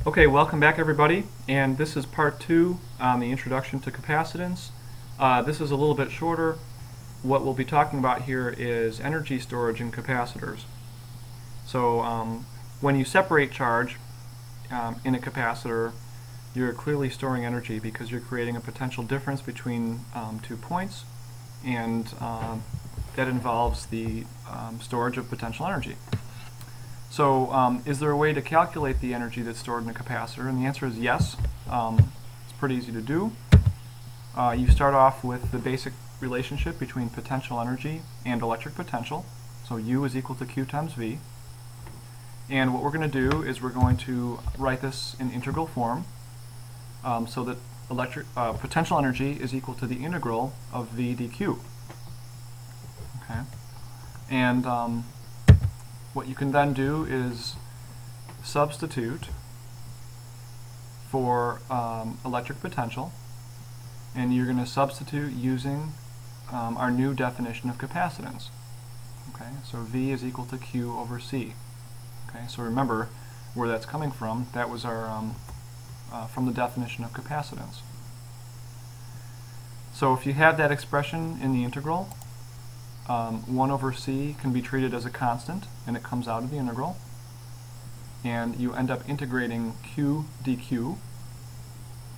Okay, welcome back everybody, and this is part 2 on the introduction to capacitance. This is a little bit shorter. What we'll be talking about here is energy storage in capacitors. So when you separate charge in a capacitor, you're clearly storing energy because you're creating a potential difference between 2 points, and that involves the storage of potential energy. So is there a way to calculate the energy that's stored in a capacitor? And the answer is yes. It's pretty easy to do. You start off with the basic relationship between potential energy and electric potential. So U is equal to Q times V. And what we're going to do is we're going to write this in integral form so that potential energy is equal to the integral of V dQ. Okay. And what you can then do is substitute for electric potential, and you're going to substitute using our new definition of capacitance. Okay, so V is equal to Q over C. Okay, so remember where that's coming from. That was our from the definition of capacitance. So if you have that expression in the integral, 1 over C can be treated as a constant, and it comes out of the integral. And you end up integrating Q dQ,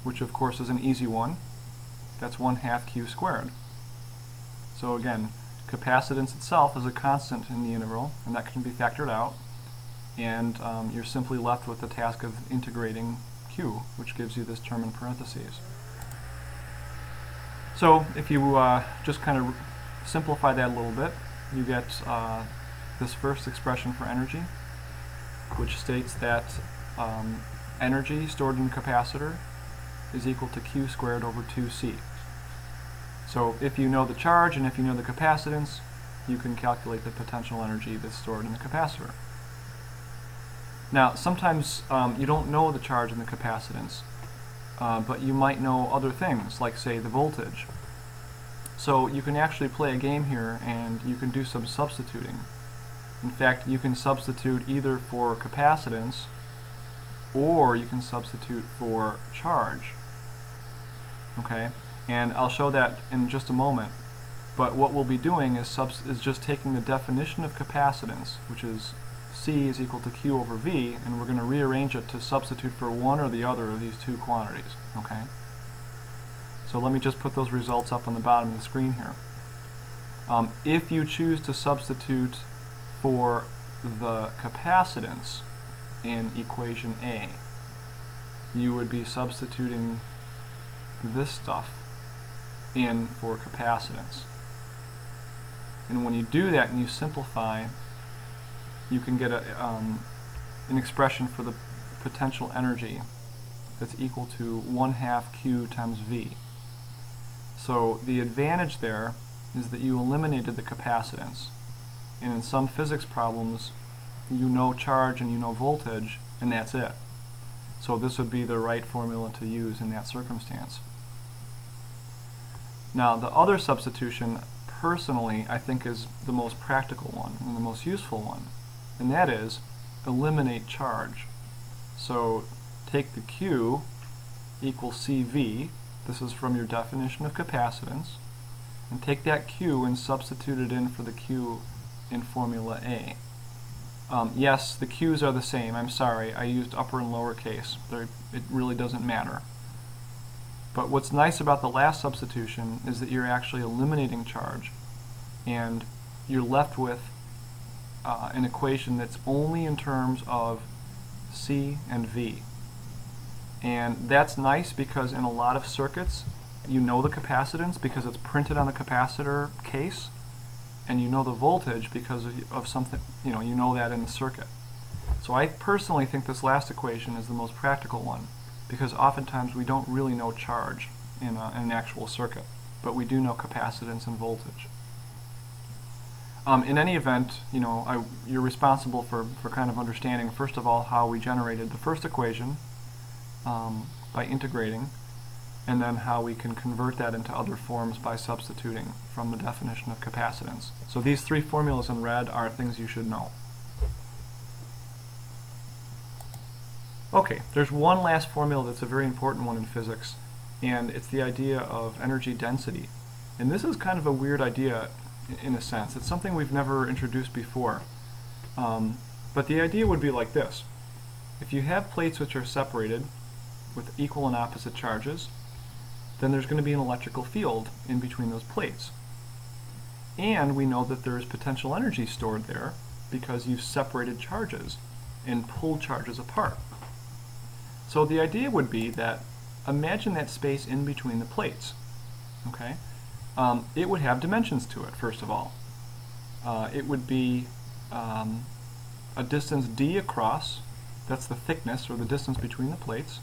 which of course is an easy one. That's 1/2 Q squared. So again, capacitance itself is a constant in the integral, and that can be factored out. And you're simply left with the task of integrating Q, which gives you this term in parentheses. So if you just kind of simplify that a little bit, you get this first expression for energy, which states that energy stored in a capacitor is equal to Q squared over 2C. So if you know the charge and if you know the capacitance, you can calculate the potential energy that's stored in the capacitor. Now, sometimes you don't know the charge and the capacitance, but you might know other things, like say the voltage. So you can actually play a game here and you can do some substituting. In fact, you can substitute either for capacitance or you can substitute for charge. Okay, and I'll show that in just a moment. But what we'll be doing is just taking the definition of capacitance, which is C is equal to Q over V, and we're going to rearrange it to substitute for one or the other of these two quantities. Okay. So let me just put those results up on the bottom of the screen here. If you choose to substitute for the capacitance in equation A, you would be substituting this stuff in for capacitance. And when you do that and you simplify, you can get an expression for the potential energy that's equal to 1/2 Q times V. So the advantage there is that you eliminated the capacitance. And in some physics problems, you know charge and you know voltage, and that's it. So this would be the right formula to use in that circumstance. Now, the other substitution, personally, I think is the most practical one and the most useful one, and that is eliminate charge. So take the Q equals CV. This is from your definition of capacitance, and take that Q and substitute it in for the Q in formula A. Yes, the Q's are the same. I'm sorry, I used upper and lower case. It really doesn't matter. But what's nice about the last substitution is that you're actually eliminating charge, and you're left with an equation that's only in terms of C and V. And that's nice because in a lot of circuits, you know the capacitance because it's printed on the capacitor case, and you know the voltage because of something, you know that in the circuit. So I personally think this last equation is the most practical one, because oftentimes we don't really know charge in an actual circuit, but we do know capacitance and voltage. In any event, you're responsible for kind of understanding, first of all, how we generated the first equation by integrating, and then how we can convert that into other forms by substituting from the definition of capacitance. So these 3 formulas in red are things you should know. Okay, there's one last formula that's a very important one in physics, and it's the idea of energy density. And this is kind of a weird idea in a sense. It's something we've never introduced before. But the idea would be like this. If you have plates which are separated with equal and opposite charges, then there's going to be an electrical field in between those plates. And we know that there is potential energy stored there because you've separated charges and pulled charges apart. So the idea would be that imagine that space in between the plates. Okay, it would have dimensions to it. First of all, it would be a distance d across. That's the thickness or the distance between the plates.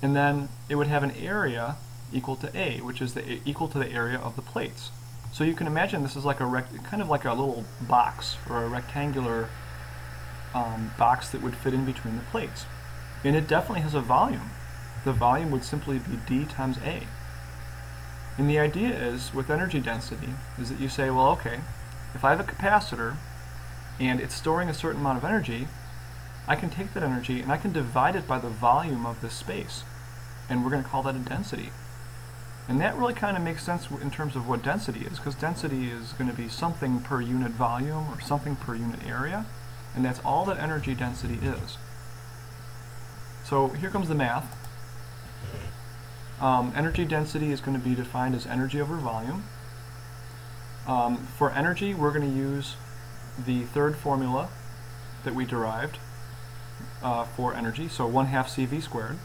And then it would have an area equal to A, which is equal to the area of the plates. So you can imagine this is like kind of like a little box or a rectangular box that would fit in between the plates. And it definitely has a volume. The volume would simply be d times A. And the idea is, with energy density, is that you say, well, okay, if I have a capacitor and it's storing a certain amount of energy, I can take that energy and I can divide it by the volume of this space. And we're going to call that a density. And that really kind of makes sense in terms of what density is, because density is going to be something per unit volume or something per unit area, and that's all that energy density is. So here comes the math. Energy density is going to be defined as energy over volume. For energy, we're going to use the third formula that we derived for energy, so 1/2 CV squared.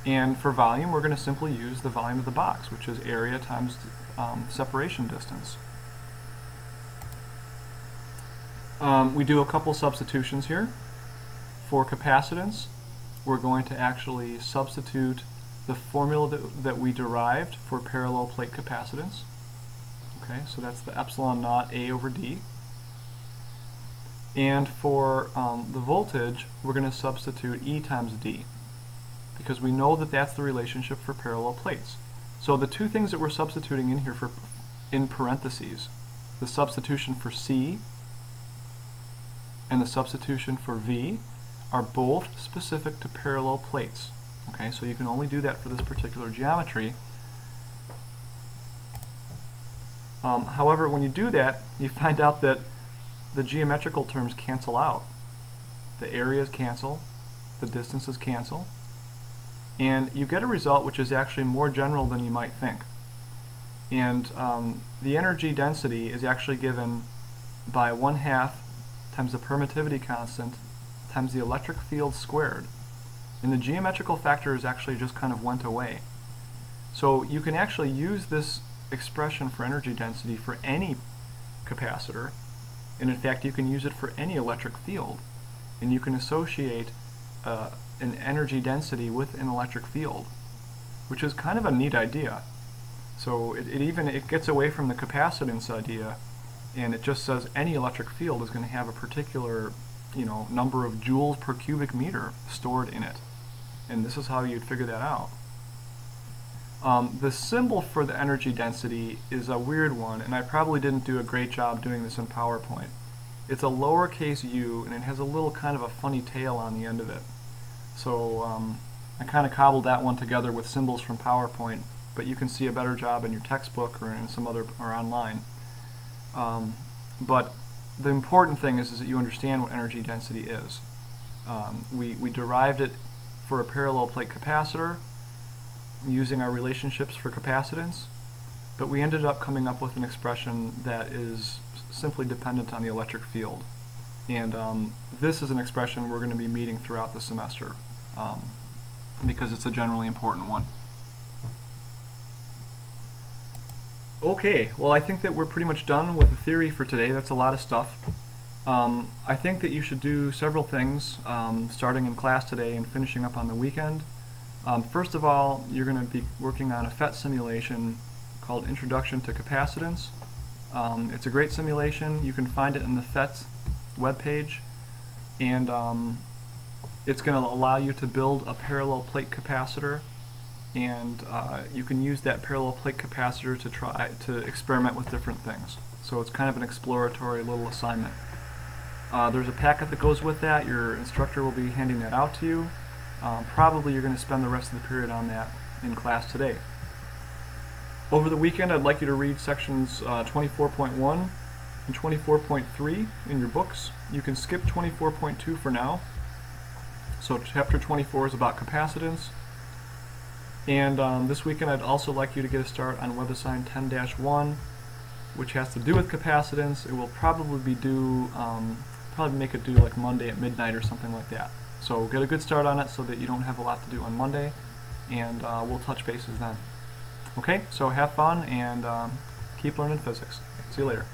And for volume, we're going to simply use the volume of the box, which is area times separation distance. We do a couple substitutions here. For capacitance, we're going to actually substitute the formula that we derived for parallel plate capacitance. Okay, so that's the epsilon naught A over D. And for the voltage, we're going to substitute E times D, because we know that that's the relationship for parallel plates. So the two things that we're substituting in here in parentheses, the substitution for C and the substitution for V, are both specific to parallel plates. Okay, so you can only do that for this particular geometry. However, when you do that, you find out that the geometrical terms cancel out. The areas cancel, the distances cancel, and you get a result which is actually more general than you might think. And the energy density is actually given by 1/2 times the permittivity constant times the electric field squared. And the geometrical factors actually just kind of went away. So you can actually use this expression for energy density for any capacitor, and in fact you can use it for any electric field. And you can associate an energy density with an electric field, which is kind of a neat idea. So it gets away from the capacitance idea, and it just says any electric field is going to have a particular number of joules per cubic meter stored in it. And this is how you'd figure that out. The symbol for the energy density is a weird one, and I probably didn't do a great job doing this in PowerPoint. It's a lowercase u, and it has a little kind of a funny tail on the end of it. So I kind of cobbled that one together with symbols from PowerPoint, but you can see a better job in your textbook or in some other or online. But the important thing is that you understand what energy density is. We derived it for a parallel plate capacitor using our relationships for capacitance, but we ended up coming up with an expression that is simply dependent on the electric field. And this is an expression we're going to be meeting throughout the semester because it's a generally important one. Okay, well, I think that we're pretty much done with the theory for today. That's a lot of stuff. I think that you should do several things starting in class today and finishing up on the weekend. First of all, you're going to be working on a FET simulation called Introduction to Capacitance. It's a great simulation. You can find it in the FET webpage, and it's going to allow you to build a parallel plate capacitor, and you can use that parallel plate capacitor to try to experiment with different things. So it's kind of an exploratory little assignment. There's a packet that goes with that. Your instructor will be handing that out to you. Probably you're going to spend the rest of the period on that in class today. Over the weekend, I'd like you to read sections 24.1 and 24.3 in your books. You can skip 24.2 for now. So chapter 24 is about capacitance. And this weekend, I'd also like you to get a start on web assignment 10-1, which has to do with capacitance. It will probably be due, probably make it due like Monday at midnight or something like that. So get a good start on it so that you don't have a lot to do on Monday, and we'll touch bases then. Okay, so have fun and keep learning physics. See you later.